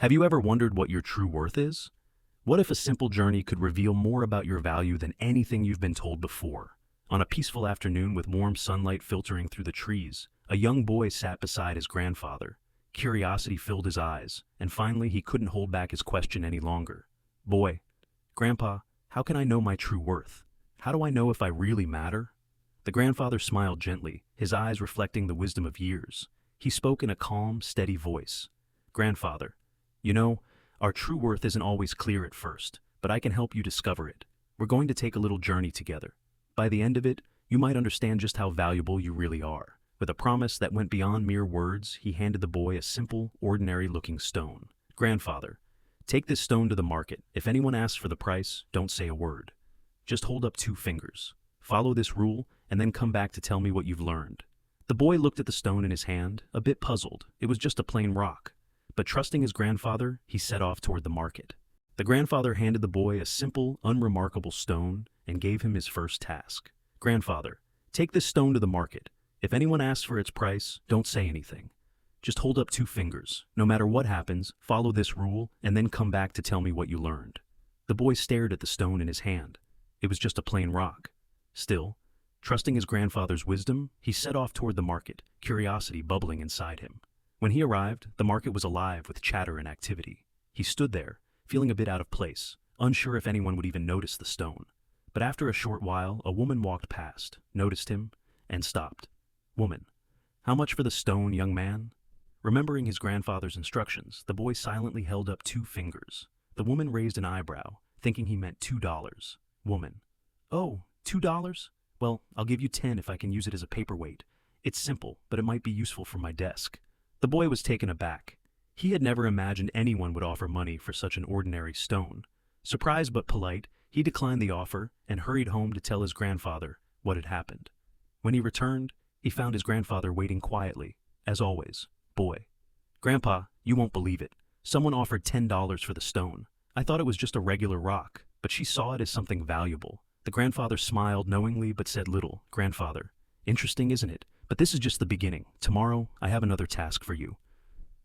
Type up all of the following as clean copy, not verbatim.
Have you ever wondered what your true worth is? What if a simple journey could reveal more about your value than anything you've been told before? On a peaceful afternoon with warm sunlight filtering through the trees, a young boy sat beside his grandfather. Curiosity filled his eyes, and finally he couldn't hold back his question any longer. Boy, Grandpa, how can I know my true worth? How do I know if I really matter? The grandfather smiled gently, his eyes reflecting the wisdom of years. He spoke in a calm, steady voice. Grandfather, you know, our true worth isn't always clear at first, but I can help you discover it. We're going to take a little journey together. By the end of it, you might understand just how valuable you really are. With a promise that went beyond mere words, he handed the boy a simple, ordinary-looking stone. Grandfather, take this stone to the market. If anyone asks for the price, don't say a word. Just hold up 2 fingers. Follow this rule, and then come back to tell me what you've learned. The boy looked at the stone in his hand, a bit puzzled. It was just a plain rock. But trusting his grandfather, he set off toward the market. The grandfather handed the boy a simple, unremarkable stone and gave him his first task. Grandfather, take this stone to the market. If anyone asks for its price, don't say anything. Just hold up 2 fingers. No matter what happens, follow this rule and then come back to tell me what you learned. The boy stared at the stone in his hand. It was just a plain rock. Still, trusting his grandfather's wisdom, he set off toward the market, curiosity bubbling inside him. When he arrived, the market was alive with chatter and activity. He stood there, feeling a bit out of place, unsure if anyone would even notice the stone. But after a short while, a woman walked past, noticed him, and stopped. Woman, how much for the stone, young man? Remembering his grandfather's instructions, the boy silently held up 2 fingers. The woman raised an eyebrow, thinking he meant $2. Woman, oh, $2? Well, I'll give you 10 if I can use it as a paperweight. It's simple, but it might be useful for my desk. The boy was taken aback. He had never imagined anyone would offer money for such an ordinary stone. Surprised but polite, he declined the offer and hurried home to tell his grandfather what had happened. When he returned, he found his grandfather waiting quietly. As always, boy. Grandpa, you won't believe it. Someone offered $10 for the stone. I thought it was just a regular rock, but she saw it as something valuable. The grandfather smiled knowingly but said little. Grandfather, interesting, isn't it? But this is just the beginning. Tomorrow, I have another task for you.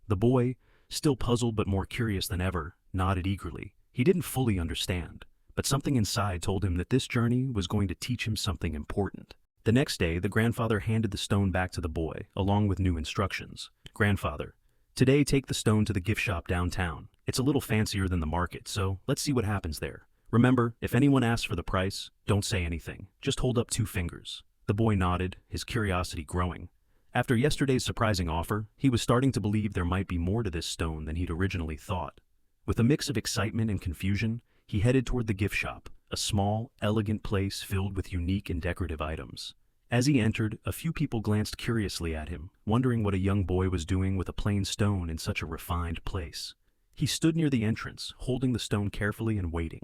The boy, still puzzled but more curious than ever, nodded eagerly. He didn't fully understand, but something inside told him that this journey was going to teach him something important. The next day, the grandfather handed the stone back to the boy, along with new instructions. Grandfather, today take the stone to the gift shop downtown. It's a little fancier than the market, so let's see what happens there. Remember, if anyone asks for the price, don't say anything. Just hold up 2 fingers. The boy nodded, his curiosity growing. After yesterday's surprising offer, he was starting to believe there might be more to this stone than he'd originally thought. With a mix of excitement and confusion, he headed toward the gift shop, a small, elegant place filled with unique and decorative items. As he entered, a few people glanced curiously at him, wondering what a young boy was doing with a plain stone in such a refined place. He stood near the entrance, holding the stone carefully and waiting.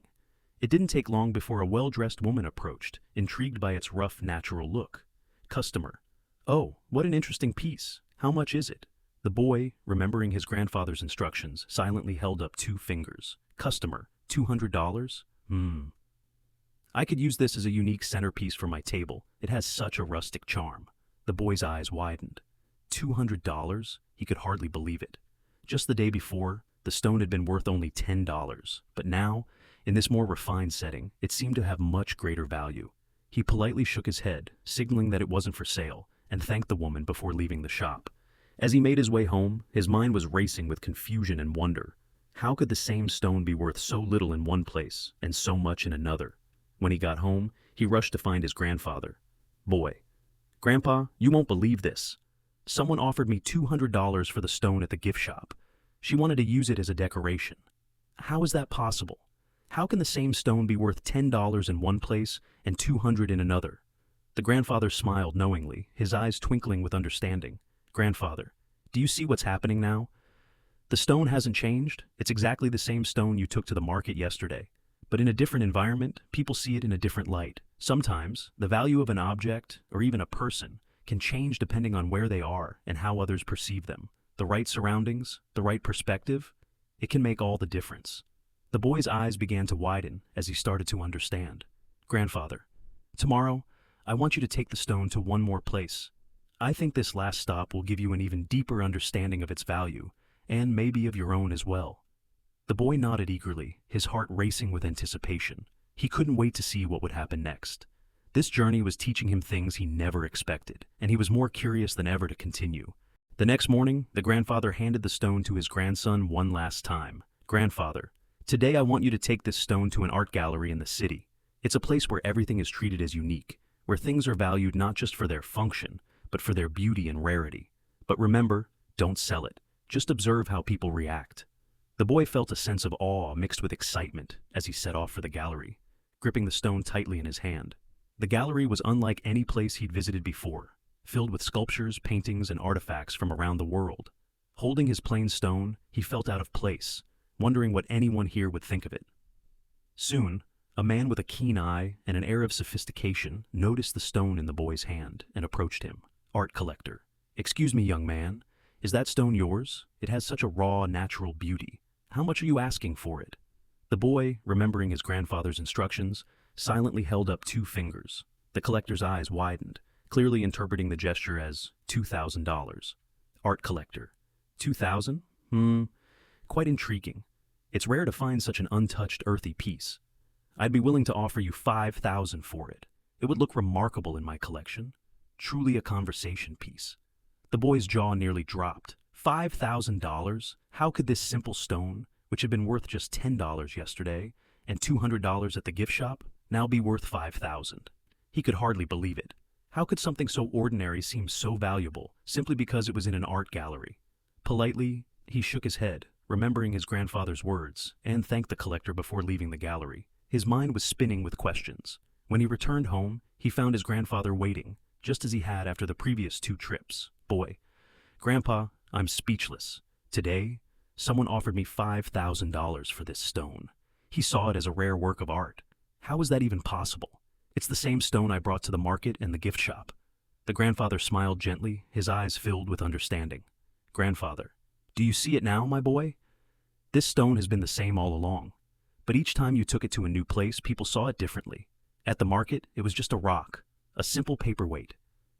It didn't take long before a well-dressed woman approached, intrigued by its rough, natural look. Customer. Oh, what an interesting piece. How much is it? The boy, remembering his grandfather's instructions, silently held up 2 fingers. Customer. $200? I could use this as a unique centerpiece for my table. It has such a rustic charm. The boy's eyes widened. $200? He could hardly believe it. Just the day before, the stone had been worth only $10, but now, in this more refined setting, it seemed to have much greater value. He politely shook his head, signaling that it wasn't for sale, and thanked the woman before leaving the shop. As he made his way home, his mind was racing with confusion and wonder. How could the same stone be worth so little in one place and so much in another? When he got home, he rushed to find his grandfather. Boy, Grandpa, you won't believe this. Someone offered me $200 for the stone at the gift shop. She wanted to use it as a decoration. How is that possible? How can the same stone be worth $10 in one place and $200 in another? The grandfather smiled knowingly, his eyes twinkling with understanding. Grandfather, do you see what's happening now? The stone hasn't changed. It's exactly the same stone you took to the market yesterday. But in a different environment, people see it in a different light. Sometimes, the value of an object, or even a person, can change depending on where they are and how others perceive them. The right surroundings, the right perspective, it can make all the difference. The boy's eyes began to widen as he started to understand. Grandfather, tomorrow, I want you to take the stone to one more place. I think this last stop will give you an even deeper understanding of its value, and maybe of your own as well. The boy nodded eagerly, his heart racing with anticipation. He couldn't wait to see what would happen next. This journey was teaching him things he never expected, and he was more curious than ever to continue. The next morning, the grandfather handed the stone to his grandson one last time. "Grandfather, today I want you to take this stone to an art gallery in the city. It's a place where everything is treated as unique, where things are valued not just for their function, but for their beauty and rarity. But remember, don't sell it. Just observe how people react." The boy felt a sense of awe mixed with excitement as he set off for the gallery, gripping the stone tightly in his hand. The gallery was unlike any place he'd visited before, filled with sculptures, paintings, and artifacts from around the world. Holding his plain stone, he felt out of place, wondering what anyone here would think of it. Soon, a man with a keen eye and an air of sophistication noticed the stone in the boy's hand and approached him. "Art collector. Excuse me, young man. Is that stone yours? It has such a raw, natural beauty. How much are you asking for it?" The boy, remembering his grandfather's instructions, silently held up 2 fingers. The collector's eyes widened, clearly interpreting the gesture as $2,000. "Art collector. 2,000? Quite intriguing. It's rare to find such an untouched, earthy piece. I'd be willing to offer you 5,000 for it. It would look remarkable in my collection. Truly a conversation piece." The boy's jaw nearly dropped. $5,000? How could this simple stone, which had been worth just $10 yesterday and $200 at the gift shop, now be worth 5,000? He could hardly believe it. How could something so ordinary seem so valuable simply because it was in an art gallery? Politely, he shook his head, remembering his grandfather's words, and thanked the collector before leaving the gallery. His mind was spinning with questions. When he returned home, he found his grandfather waiting, just as he had after the previous 2 trips. "Boy, Grandpa, I'm speechless. Today, someone offered me $5,000 for this stone. He saw it as a rare work of art. How is that even possible? It's the same stone I brought to the market and the gift shop." The grandfather smiled gently, his eyes filled with understanding. "Grandfather, do you see it now, my boy? This stone has been the same all along. But each time you took it to a new place, people saw it differently. At the market, it was just a rock, a simple paperweight.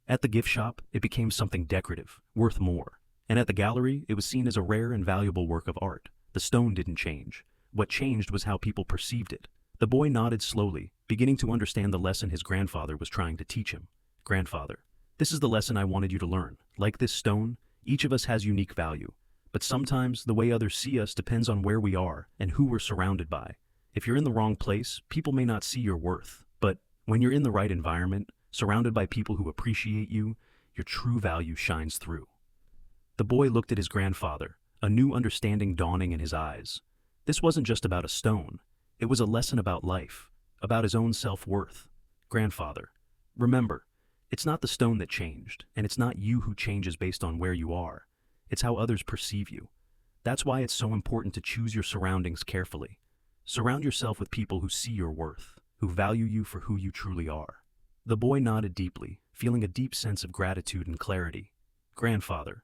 At the gift shop, it became something decorative, worth more. And at the gallery, it was seen as a rare and valuable work of art. The stone didn't change. What changed was how people perceived it." The boy nodded slowly, beginning to understand the lesson his grandfather was trying to teach him. "Grandfather, this is the lesson I wanted you to learn. Like this stone, each of us has unique value. But sometimes the way others see us depends on where we are and who we're surrounded by. If you're in the wrong place, people may not see your worth. But when you're in the right environment, surrounded by people who appreciate you, your true value shines through." The boy looked at his grandfather, a new understanding dawning in his eyes. This wasn't just about a stone. It was a lesson about life, about his own self-worth. "Grandfather, remember, it's not the stone that changed, and it's not you who changes based on where you are. It's how others perceive you. That's why it's so important to choose your surroundings carefully. Surround yourself with people who see your worth, who value you for who you truly are." The boy nodded deeply, feeling a deep sense of gratitude and clarity. "Grandfather,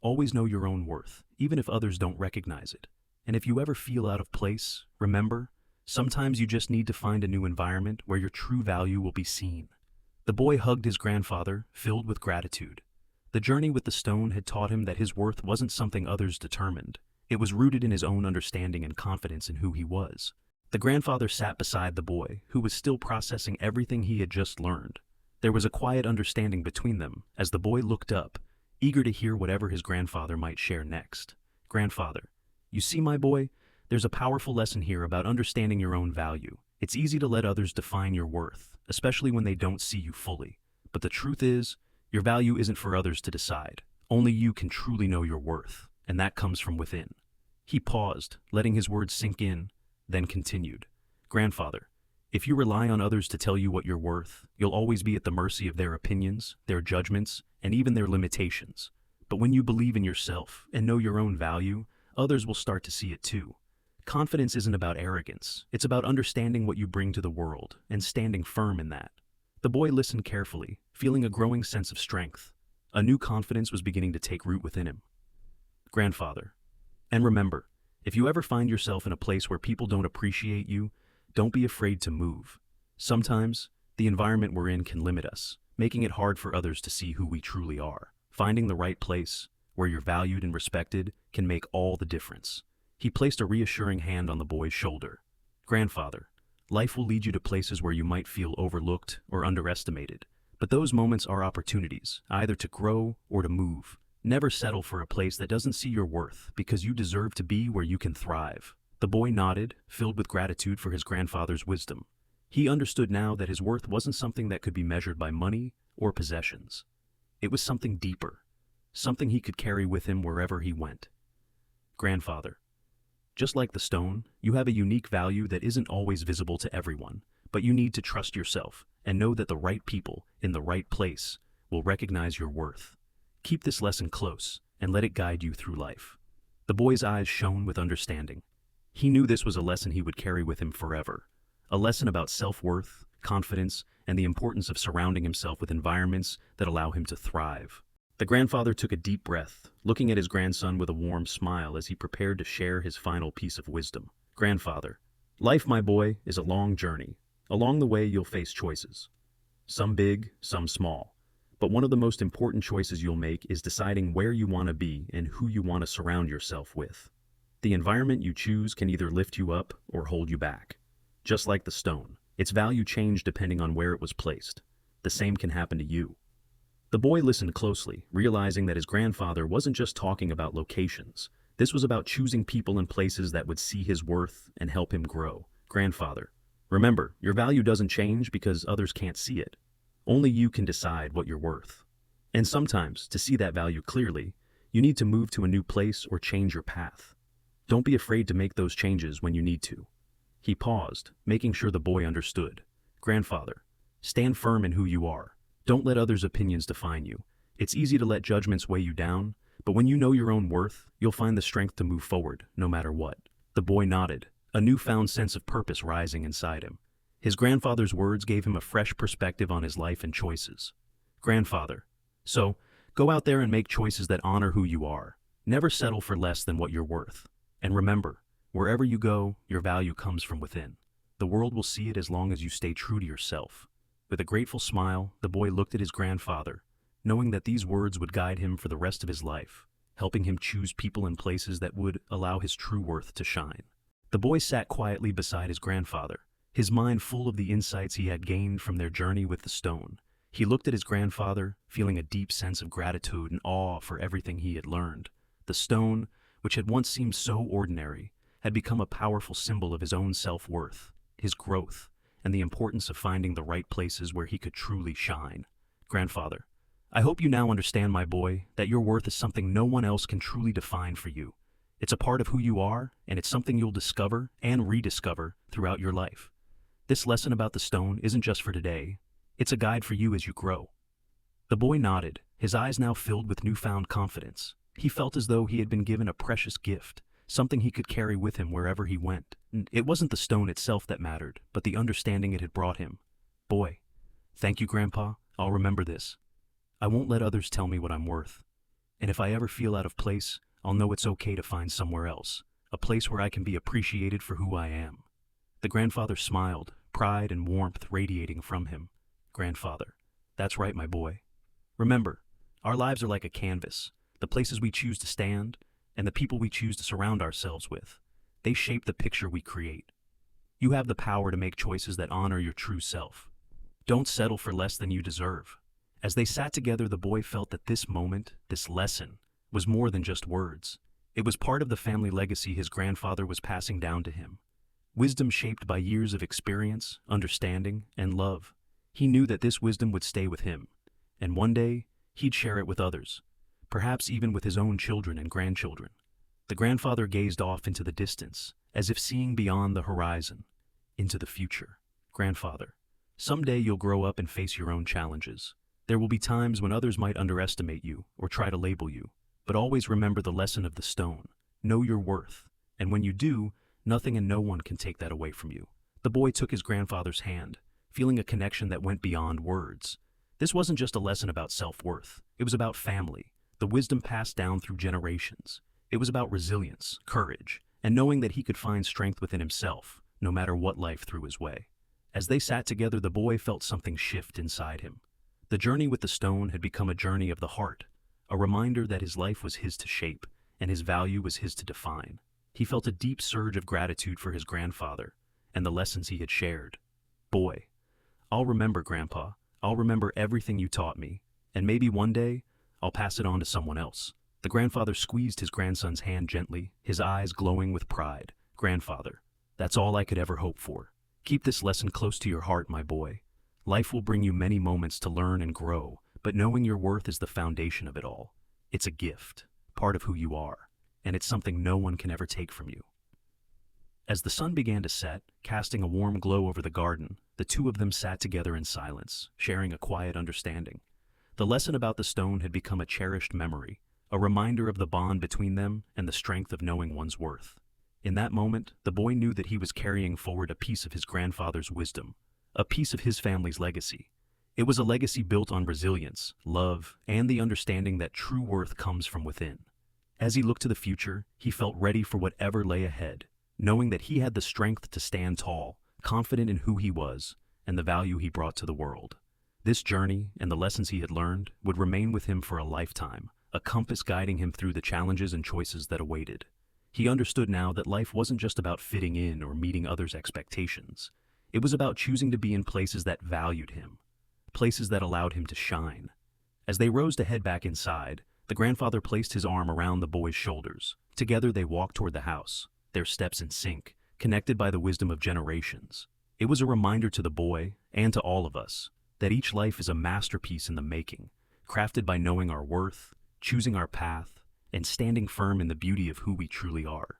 always know your own worth, even if others don't recognize it. And if you ever feel out of place, remember, sometimes you just need to find a new environment where your true value will be seen." The boy hugged his grandfather, filled with gratitude. The journey with the stone had taught him that his worth wasn't something others determined. It was rooted in his own understanding and confidence in who he was. The grandfather sat beside the boy, who was still processing everything he had just learned. There was a quiet understanding between them as the boy looked up, eager to hear whatever his grandfather might share next. "Grandfather, you see, my boy, there's a powerful lesson here about understanding your own value. It's easy to let others define your worth, especially when they don't see you fully. But the truth is, your value isn't for others to decide. Only you can truly know your worth, and that comes from within." He paused, letting his words sink in, then continued. "Grandfather, if you rely on others to tell you what you're worth, you'll always be at the mercy of their opinions, their judgments, and even their limitations. But when you believe in yourself and know your own value, others will start to see it too. Confidence isn't about arrogance. It's about understanding what you bring to the world and standing firm in that." The boy listened carefully, feeling a growing sense of strength. A new confidence was beginning to take root within him. "Grandfather, and remember, if you ever find yourself in a place where people don't appreciate you, don't be afraid to move. Sometimes, the environment we're in can limit us, making it hard for others to see who we truly are. Finding the right place, where you're valued and respected, can make all the difference. He placed a reassuring hand on the boy's shoulder. "Grandfather, life will lead you to places where you might feel overlooked or underestimated. But those moments are opportunities, either to grow or to move. Never settle for a place that doesn't see your worth, because you deserve to be where you can thrive." The boy nodded, filled with gratitude for his grandfather's wisdom. He understood now that his worth wasn't something that could be measured by money or possessions. It was something deeper, something he could carry with him wherever he went. "Grandfather, just like the stone, you have a unique value that isn't always visible to everyone, but you need to trust yourself and know that the right people in the right place will recognize your worth. Keep this lesson close and let it guide you through life." The boy's eyes shone with understanding. He knew this was a lesson he would carry with him forever. A lesson about self-worth, confidence, and the importance of surrounding himself with environments that allow him to thrive. The grandfather took a deep breath, looking at his grandson with a warm smile as he prepared to share his final piece of wisdom. "Grandfather, life, my boy, is a long journey. Along the way, you'll face choices. Some big, some small. But one of the most important choices you'll make is deciding where you want to be and who you want to surround yourself with. The environment you choose can either lift you up or hold you back. Just like the stone, its value changed depending on where it was placed. The same can happen to you." The boy listened closely, realizing that his grandfather wasn't just talking about locations. This was about choosing people and places that would see his worth and help him grow. "Grandfather, remember, your value doesn't change because others can't see it. Only you can decide what you're worth. And sometimes, to see that value clearly, you need to move to a new place or change your path. Don't be afraid to make those changes when you need to." He paused, making sure the boy understood. "Grandfather, stand firm in who you are. Don't let others' opinions define you. It's easy to let judgments weigh you down, but when you know your own worth, you'll find the strength to move forward, no matter what." The boy nodded, a newfound sense of purpose rising inside him. His grandfather's words gave him a fresh perspective on his life and choices. "Grandfather, so, go out there and make choices that honor who you are. Never settle for less than what you're worth. And remember, wherever you go, your value comes from within. The world will see it as long as you stay true to yourself." With a grateful smile, the boy looked at his grandfather, knowing that these words would guide him for the rest of his life, helping him choose people and places that would allow his true worth to shine. The boy sat quietly beside his grandfather, his mind full of the insights he had gained from their journey with the stone. He looked at his grandfather, feeling a deep sense of gratitude and awe for everything he had learned. The stone, which had once seemed so ordinary, had become a powerful symbol of his own self-worth, his growth, and the importance of finding the right places where he could truly shine. "Grandfather, I hope you now understand, my boy, that your worth is something no one else can truly define for you. It's a part of who you are, and it's something you'll discover and rediscover throughout your life. This lesson about the stone isn't just for today. It's a guide for you as you grow." The boy nodded, his eyes now filled with newfound confidence. He felt as though he had been given a precious gift, something he could carry with him wherever he went. It wasn't the stone itself that mattered, but the understanding it had brought him. "Boy, thank you, Grandpa. I'll remember this. I won't let others tell me what I'm worth. And if I ever feel out of place, I'll know it's okay to find somewhere else, a place where I can be appreciated for who I am." The grandfather smiled, pride and warmth radiating from him. "Grandfather, that's right, my boy. Remember, our lives are like a canvas. The places we choose to stand, and the people we choose to surround ourselves with, they shape the picture we create. You have the power to make choices that honor your true self. Don't settle for less than you deserve." As they sat together, the boy felt that this moment, this lesson, was more than just words. It was part of the family legacy his grandfather was passing down to him. Wisdom shaped by years of experience, understanding, and love. He knew that this wisdom would stay with him, and one day, he'd share it with others, perhaps even with his own children and grandchildren. The grandfather gazed off into the distance, as if seeing beyond the horizon, into the future. "Grandfather, someday you'll grow up and face your own challenges. There will be times when others might underestimate you or try to label you, but always remember the lesson of the stone. Know your worth, and when you do, nothing and no one can take that away from you." The boy took his grandfather's hand, feeling a connection that went beyond words. This wasn't just a lesson about self-worth. It was about family, the wisdom passed down through generations. It was about resilience, courage, and knowing that he could find strength within himself, no matter what life threw his way. As they sat together, the boy felt something shift inside him. The journey with the stone had become a journey of the heart, a reminder that his life was his to shape, and his value was his to define. He felt a deep surge of gratitude for his grandfather and the lessons he had shared. "Boy, I'll remember, Grandpa. I'll remember everything you taught me, and maybe one day I'll pass it on to someone else." The grandfather squeezed his grandson's hand gently, his eyes glowing with pride. "Grandfather, that's all I could ever hope for. Keep this lesson close to your heart, my boy. Life will bring you many moments to learn and grow, but knowing your worth is the foundation of it all. It's a gift, part of who you are, and it's something no one can ever take from you." As the sun began to set, casting a warm glow over the garden, the two of them sat together in silence, sharing a quiet understanding. The lesson about the stone had become a cherished memory, a reminder of the bond between them and the strength of knowing one's worth. In that moment, the boy knew that he was carrying forward a piece of his grandfather's wisdom, a piece of his family's legacy. It was a legacy built on resilience, love, and the understanding that true worth comes from within. As he looked to the future, he felt ready for whatever lay ahead, knowing that he had the strength to stand tall, confident in who he was and the value he brought to the world. This journey and the lessons he had learned would remain with him for a lifetime, a compass guiding him through the challenges and choices that awaited. He understood now that life wasn't just about fitting in or meeting others' expectations. It was about choosing to be in places that valued him, places that allowed him to shine. As they rose to head back inside, the grandfather placed his arm around the boy's shoulders. Together they walked toward the house, their steps in sync, connected by the wisdom of generations. It was a reminder to the boy, and to all of us, that each life is a masterpiece in the making, crafted by knowing our worth, choosing our path, and standing firm in the beauty of who we truly are.